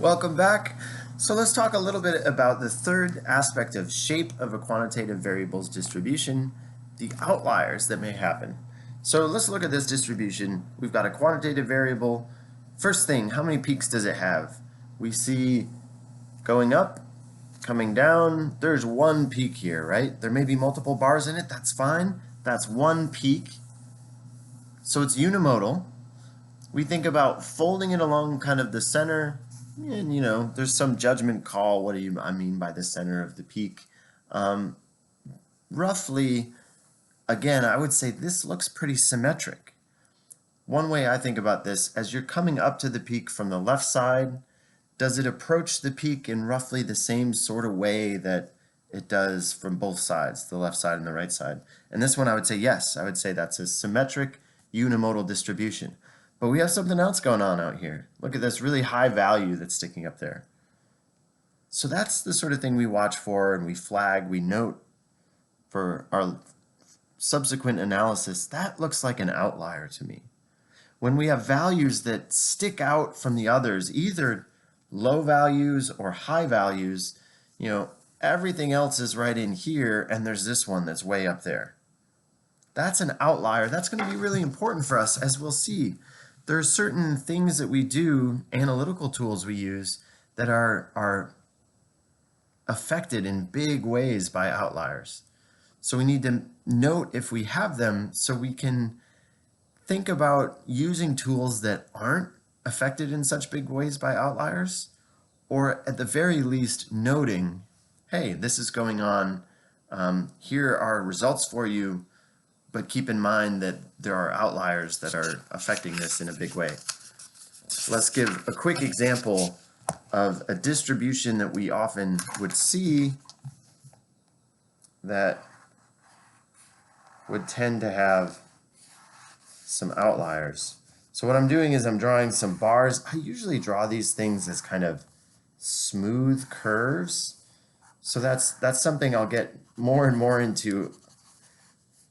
Welcome back. So let's talk a little bit about the third aspect of shape of a quantitative variables distribution, the outliers that may happen. So let's look at this distribution. We've got a quantitative variable. First thing, how many peaks does it have? We see going up, coming down. There's one peak here, right? There may be multiple bars in it. That's fine. That's one peak. So it's unimodal. We think about folding it along kind of the center, and there's some judgment call. What do I mean by the center of the peak? Roughly, again, I would say this looks pretty symmetric. One way I think about this, as you're coming up to the peak from the left side, does it approach the peak in roughly the same sort of way that it does from both sides, the left side and the right side? And this one I would say yes. I would say that's a symmetric unimodal distribution. But we have something else going on out here. Look at this really high value that's sticking up there. So that's the sort of thing we watch for and we flag, we note for our subsequent analysis. That looks like an outlier to me. When we have values that stick out from the others, either low values or high values, everything else is right in here and there's this one that's way up there. That's an outlier. That's going to be really important for us, as we'll see. There are certain things that we do, analytical tools we use, that are affected in big ways by outliers. So we need to note if we have them so we can think about using tools that aren't affected in such big ways by outliers, or at the very least noting, hey, this is going on, here are results for you, but keep in mind that there are outliers that are affecting this in a big way. Let's give a quick example of a distribution that we often would see that would tend to have some outliers. So what I'm doing is I'm drawing some bars. I usually draw these things as kind of smooth curves. So that's something I'll get more and more into.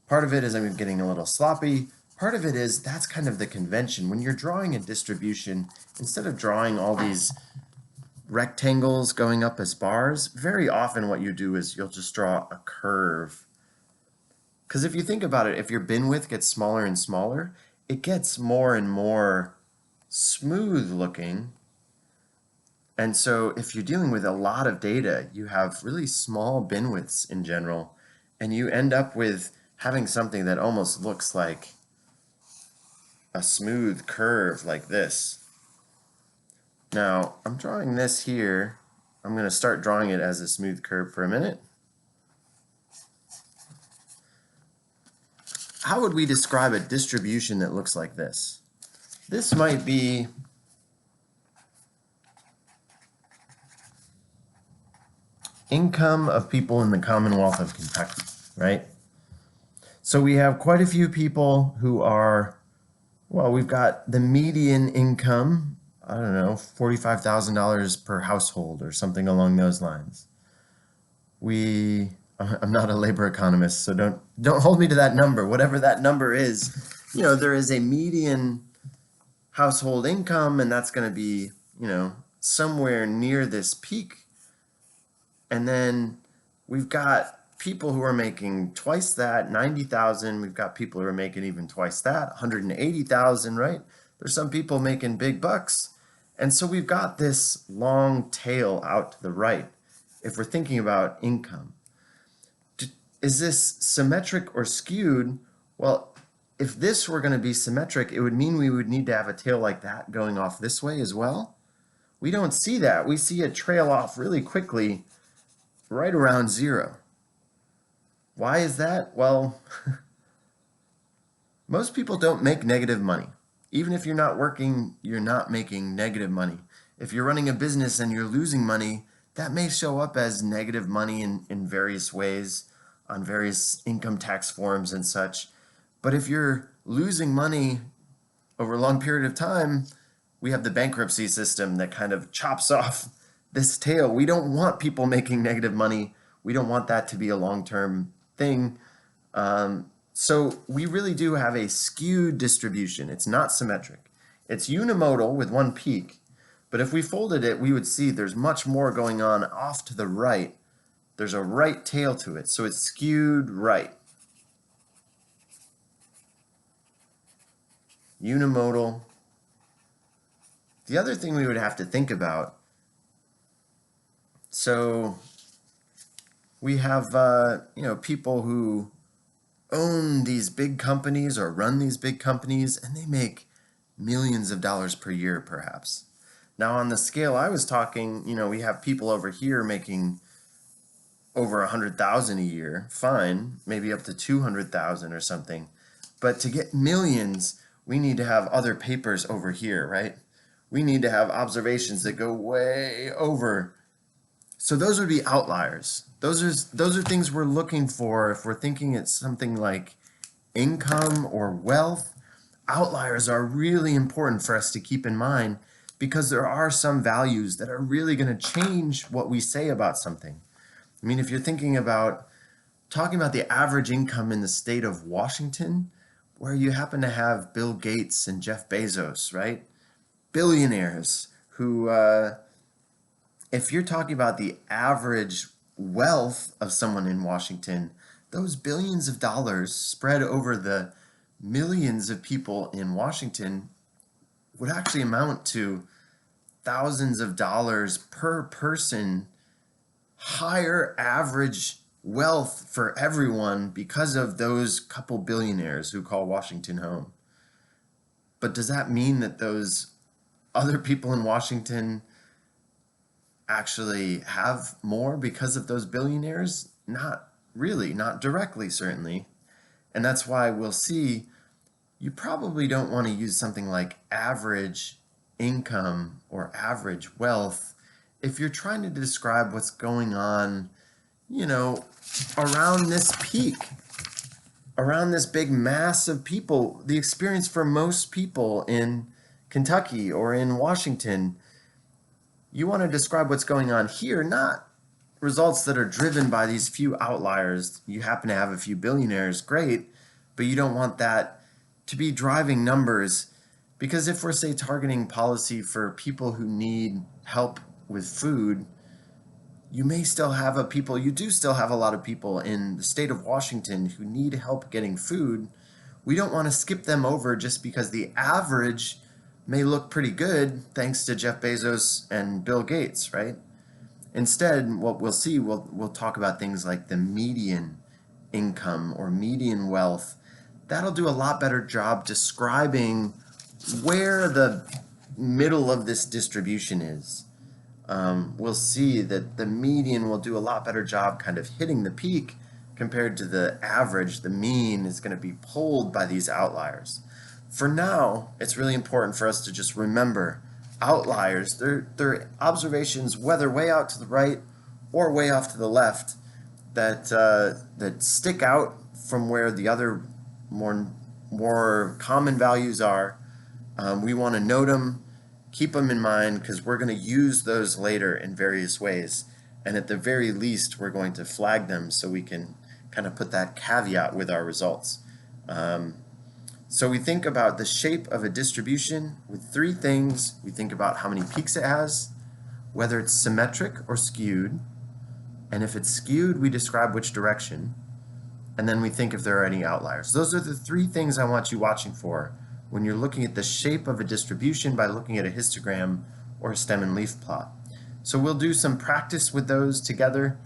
Part of it is I'm getting a little sloppy. Part of it is that's kind of the convention. When you're drawing a distribution, instead of drawing all these rectangles going up as bars, very often what you do is you'll just draw a curve. Because if you think about it, if your bin width gets smaller and smaller, it gets more and more smooth looking. And so if you're dealing with a lot of data, you have really small bin widths in general, and you end up with having something that almost looks like a smooth curve like this. Now, I'm drawing this here. I'm going to start drawing it as a smooth curve for a minute. How would we describe a distribution that looks like this? This might be income of people in the Commonwealth of Kentucky, right? So we have quite a few people who are, well, we've got the median income, I don't know, $45,000 per household or something along those lines. I'm not a labor economist, so don't hold me to that number. Whatever that number is, there is a median household income, and that's going to be, somewhere near this peak. And then we've got people who are making twice that, 90,000. We've got people who are making even twice that, 180,000, right? There's some people making big bucks. And so we've got this long tail out to the right if we're thinking about income. Is this symmetric or skewed? Well, if this were going to be symmetric, it would mean we would need to have a tail like that going off this way as well. We don't see that. We see it trail off really quickly right around zero. Why is that? Well, most people don't make negative money. Even if you're not working, you're not making negative money. If you're running a business and you're losing money, that may show up as negative money in various ways on various income tax forms and such. But if you're losing money over a long period of time, we have the bankruptcy system that kind of chops off this tail. We don't want people making negative money. We don't want that to be a long-term thing. So we really do have a skewed distribution. It's not symmetric. It's unimodal with one peak, But if we folded it, we would see there's much more going on off to the right. There's a right tail to it, so it's skewed right. Unimodal. The other thing we would have to think about, so we have people who own these big companies or run these big companies, and they make millions of dollars per year perhaps. Now on the scale I was talking, we have people over here making over 100,000 a year, fine, maybe up to 200,000 or something. But to get millions, we need to have other papers over here, right? We need to have observations that go way over. So those would be outliers. Those are things we're looking for if we're thinking it's something like income or wealth. Outliers are really important for us to keep in mind because there are some values that are really going to change what we say about something. I mean, if you're talking about the average income in the state of Washington, where you happen to have Bill Gates and Jeff Bezos, right? Billionaires who, if you're talking about the average wealth of someone in Washington, those billions of dollars spread over the millions of people in Washington would actually amount to thousands of dollars per person, higher average wealth for everyone because of those couple billionaires who call Washington home. But does that mean that those other people in Washington actually have more because of those billionaires? Not really, not directly, certainly. And that's why we'll see you probably don't want to use something like average income or average wealth if you're trying to describe what's going on, around this peak, around this big mass of people. The experience for most people in Kentucky or in Washington, you want to describe what's going on here, not results that are driven by these few outliers. You happen to have a few billionaires, great, but you don't want that to be driving numbers, because if we're, say, targeting policy for people who need help with food, you do still have a lot of people in the state of Washington who need help getting food. We don't want to skip them over just because the average may look pretty good thanks to Jeff Bezos and Bill Gates, right? Instead, what we'll see, we'll talk about things like the median income or median wealth. That'll do a lot better job describing where the middle of this distribution is. We'll see that the median will do a lot better job kind of hitting the peak compared to the average. The mean is going to be pulled by these outliers. For now, it's really important for us to just remember outliers. They're observations, whether way out to the right or way off to the left, that stick out from where the other more common values are. We want to note them, keep them in mind, because we're going to use those later in various ways. And at the very least, we're going to flag them so we can kind of put that caveat with our results. So we think about the shape of a distribution with three things. We think about how many peaks it has, whether it's symmetric or skewed. And if it's skewed, we describe which direction. And then we think if there are any outliers. Those are the three things I want you watching for when you're looking at the shape of a distribution by looking at a histogram or a stem and leaf plot. So we'll do some practice with those together,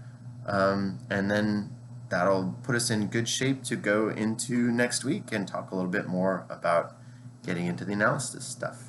and then that'll put us in good shape to go into next week and talk a little bit more about getting into the analysis stuff.